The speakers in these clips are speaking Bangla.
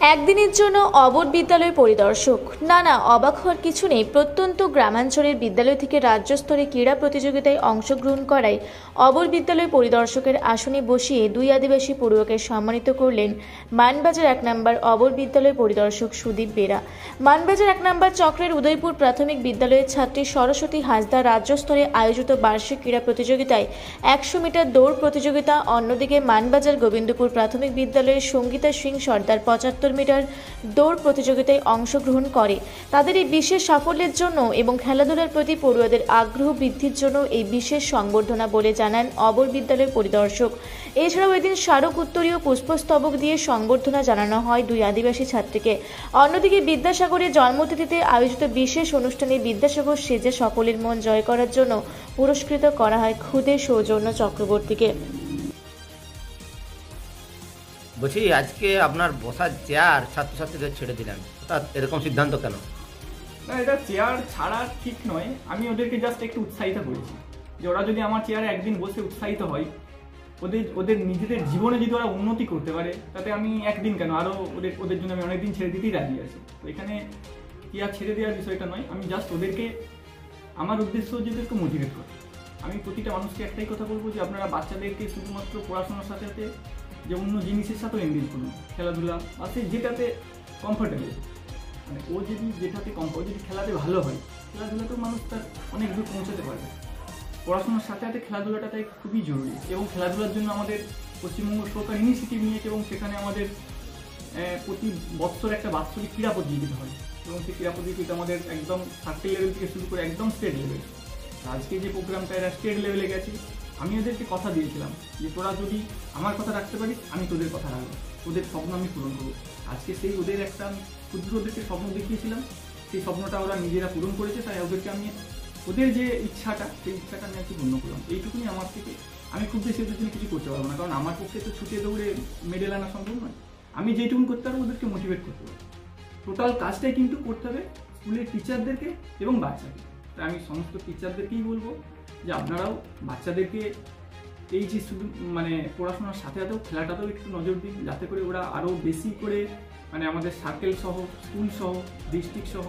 একদিনের জন্য অবর বিদ্যালয় পরিদর্শক। না, অবাক হওয়ার কিছু নেই। প্রত্যন্ত গ্রামাঞ্চলের বিদ্যালয় থেকে রাজ্য স্তরে ক্রীড়া প্রতিযোগিতায় অংশগ্রহণ করায় অবর বিদ্যালয় পরিদর্শকের আসনে বসিয়ে দুই আদিবাসী পড়ুয়াকে সম্মানিত করলেন মানবাজার 1 নম্বর অবর বিদ্যালয় পরিদর্শক সুদীপ বেরা। মানবাজার 1 নম্বর চক্রের উদয়পুর প্রাথমিক বিদ্যালয়ের ছাত্রী সরস্বতী হাঁসদা রাজ্য স্তরে আয়োজিত বার্ষিক ক্রীড়া প্রতিযোগিতায় 100 মিটার দৌড় প্রতিযোগিতা, অন্যদিকে মানবাজার গোবিন্দপুর প্রাথমিক বিদ্যালয়ের সঙ্গীতা সিং সর্দার 75 মিটার দৌড় প্রতিযোগিতায় অংশগ্রহণ করে। তাদের এই বিশেষ সাফল্যের জন্য এবং খেলাধুলার প্রতি পড়ুয়াদের আগ্রহ বৃদ্ধির জন্য এই বিশেষ সংবর্ধনা বলে জানান অবর বিদ্যালয়ের পরিদর্শক। এছাড়াও এদিন স্মারক উত্তরীয় পুষ্পস্তবক দিয়ে সংবর্ধনা জানানো হয় দুই আদিবাসী ছাত্রীকে। অন্যদিকে বিদ্যাসাগরের জন্মতিথিতে আয়োজিত বিশেষ অনুষ্ঠানে বিদ্যাসাগর সেজে সকলের মন জয় করার জন্য পুরস্কৃত করা হয় খুদে সৌজন্য চক্রবর্তীকে। বলছি, আজকে আপনার বসার চেয়ার ছাত্রছাত্রীদের ছেড়ে দিলেন, অর্থাৎ এরকম সিদ্ধান্ত কেন? না, এটা চেয়ার ছাড়া ঠিক নয়। আমি ওদেরকে জাস্ট একটু উৎসাহিত করেছি যে ওরা যদি আমার চেয়ারে একদিন বসে উৎসাহিত হয়, ওদের নিজেদের জীবনে যদি ওরা উন্নতি করতে পারে, তাতে আমি একদিন কেন আরও ওদের জন্য আমি অনেকদিন ছেড়ে দিতেই রাজি আছি। তো এখানে চেয়ার ছেড়ে দেওয়ার বিষয়টা নয়, আমি জাস্ট ওদেরকে, আমার উদ্দেশ্য যদি একটু মোটিভেট করি। আমি প্রতিটা মানুষকে একটাই কথা বলবো যে আপনারা বাচ্চাদেরকে শুধুমাত্র পড়াশোনার সাথে সাথে যে অন্য জিনিসের সাথেও এনগেজ করুন, খেলাধুলা বা সে যেটাতে কমফোর্টেবল, মানে ও যেটাতে ও যদি খেলাতে ভালো হয়, খেলাধুলাতেও মানুষ তার অনেক দূর পৌঁছাতে পারবে। পড়াশোনার সাথে সাথে খেলাধুলাটা তাই খুবই জরুরি, এবং খেলাধুলার জন্য আমাদের পশ্চিমবঙ্গ সরকার ইনিশিয়েটিভ নিয়েছে, এবং সেখানে আমাদের প্রতি বছর একটা বাৎসরিক ক্রীড়া প্রতিযোগিতা হয়, এবং সেই ক্রীড়া প্রতিযোগিতা আমাদের একদম সার্কেল লেভেল থেকে শুরু করে একদম স্টেট লেভেল। আজকে যে প্রোগ্রামটা এরা স্টেট লেভেলে গেছে, আমি ওদেরকে কথা দিয়েছিলাম যে তোরা যদি আমার কথা রাখতে পারিস, আমি তোদের কথা রাখবো, তোদের স্বপ্ন আমি পূরণ করবো। আজকে সেই ওদের একটা ক্ষুদ্র ওদেরকে স্বপ্ন দেখিয়েছিলাম, সেই স্বপ্নটা ওরা নিজেরা পূরণ করেছে। তাই ওদেরকে আমি ওদের যে ইচ্ছাটা, সেই ইচ্ছাটা আমি একটু পূর্ণ করলাম। এইটুকুনি আমার থেকে। আমি খুব বেশি ওদের জন্য কিছু করতে পারবো না, কারণ আমার পক্ষে তো ছুটে দৌড়ে মেডেল আনা সম্ভব নয়। আমি যেটুকুন করতে পারবো ওদেরকে মোটিভেট করতে পারবো। টোটাল কাজটাই কিন্তু করতে হবে স্কুলের টিচারদেরকে এবং বাচ্চাকে। তাই আমি সমস্ত টিচারদেরকেই বলবো যে আপনারাও বাচ্চাদেরকে এই যে শুধু মানে পড়াশোনার সাথে সাথেও খেলাটাতেও একটু নজর দিন, যাতে করে ওরা আরও বেশি করে মানে আমাদের সার্কেল সহ, স্কুল সহ, ডিস্ট্রিক্ট সহ,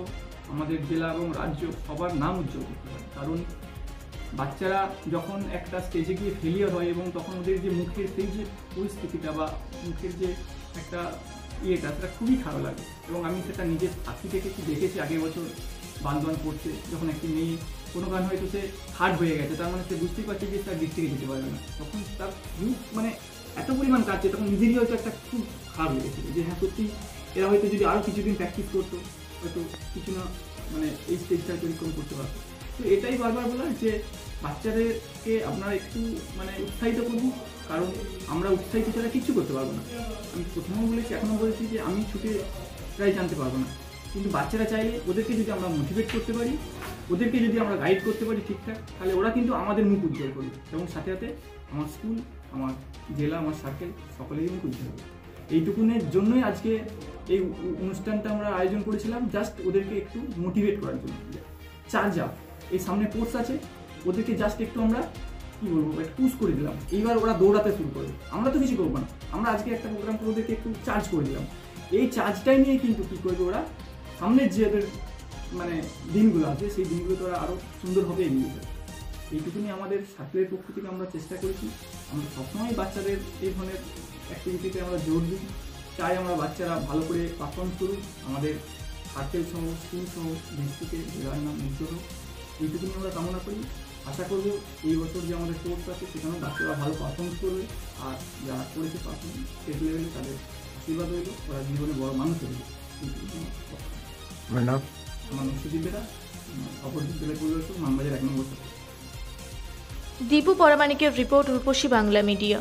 আমাদের জেলা এবং রাজ্য সবার নাম উজ্জ্বল করতে পারে। কারণ বাচ্চারা যখন একটা স্টেজে গিয়ে ফেলিয়ার হয়, এবং তখন ওদের যে মুখের সেই যে পরিস্থিতিটা বা মুখের যে একটা ইয়েটা, সেটা খুবই খারাপ লাগে। এবং আমি সেটা নিজের সাথী থেকে দেখেছি। আগের বছর বান্দোয়ান পড়ছে, যখন একটি মেয়ে কোনো গান হয়তো সে হার্ড হয়ে গেছে, তার মানে সে বুঝতেই পারছে যে তার ডিস্ট্রিক্টে যেতে পারবে না, তখন তার মানে এত পরিমাণ কাটছে, তখন নিজেরই হয়তো একটা খুব খারাপ লেগেছিল যে হ্যাঁ সত্যি এরা হয়তো যদি আরও কিছুদিন প্র্যাকটিস করতো, হয়তো কিছু না মানে এই স্টেজটা পরিক্রম করতে পারতো। তো এটাই বারবার বলা যে বাচ্চাদেরকে আপনারা একটু মানে উৎসাহিত করুন, কারণ আমরা উৎসাহিত ছাড়া কিছু করতে পারবো না। আমি প্রথমেও বলেছি, এখনও বলেছি যে আমি ছুটে প্রায় জানতে পারবো না, কিন্তু বাচ্চারা চাইলে ওদেরকে যদি আমরা মোটিভেট করতে পারি, ওদেরকে যদি আমরা গাইড করতে পারি ঠিকঠাক, তাহলে ওরা কিন্তু আমাদের মুখ উজ্জ্বল করবে, এবং সাথে সাথে আমার স্কুল, আমার জেলা, আমার সার্কেল সকলেরই মুখ উজ্জ্বল হবে। এইটুকুনের জন্যই আজকে এই অনুষ্ঠানটা আমরা আয়োজন করেছিলাম, জাস্ট ওদেরকে একটু মোটিভেট করার জন্য। চার্জ আপ, এই সামনে কোর্স আছে, ওদেরকে জাস্ট একটু আমরা কী বলবো, একটু পুশ করে দিলাম। এইবার ওরা দৌড়াতে শুরু করবে, আমরা তো কিছু করবো না, আমরা আজকে একটা প্রোগ্রাম করে ওদেরকে একটু চার্জ করে দিলাম। এই চার্জটাই নিয়ে কিন্তু কী করবে ওরা, সামনের যে ওদের মানে দিনগুলো আছে, সেই দিনগুলোতে ওরা আরও সুন্দরভাবে এগিয়ে যাবে। এইটুকুনি আমাদের সার্কেলের পক্ষ থেকে আমরা চেষ্টা করেছি। আমরা সবসময় বাচ্চাদের এই ধরনের অ্যাক্টিভিটিতে আমরা জোর দিই, চাই আমরা বাচ্চারা ভালো করে পারফর্ম করুক, আমাদের সার্কেল সহ, স্কুল সহ, ডিস্ট্রিক্টে জেলার নাম উজ্জ্বল হোক। এইটুকুনি আমরা কামনা করি। আশা করব এই বছর যে আমাদের কোর্স আছে, সেখানেও বাচ্চারা ভালো পারফর্ম করবে, আর যারা করেছে পারফর্ম স্টেট লেভেলে, তাদের আশীর্বাদ হইল, ওরা জীবনে বড় মানুষ হইল। আমার নাম সুদীপ বেরা, অপর বিদ্যালয় পরিদর্শক, মানবাজার 1 নম্বর। দীপু পরামানিকের রিপোর্ট, রূপসী বাংলা মিডিয়া।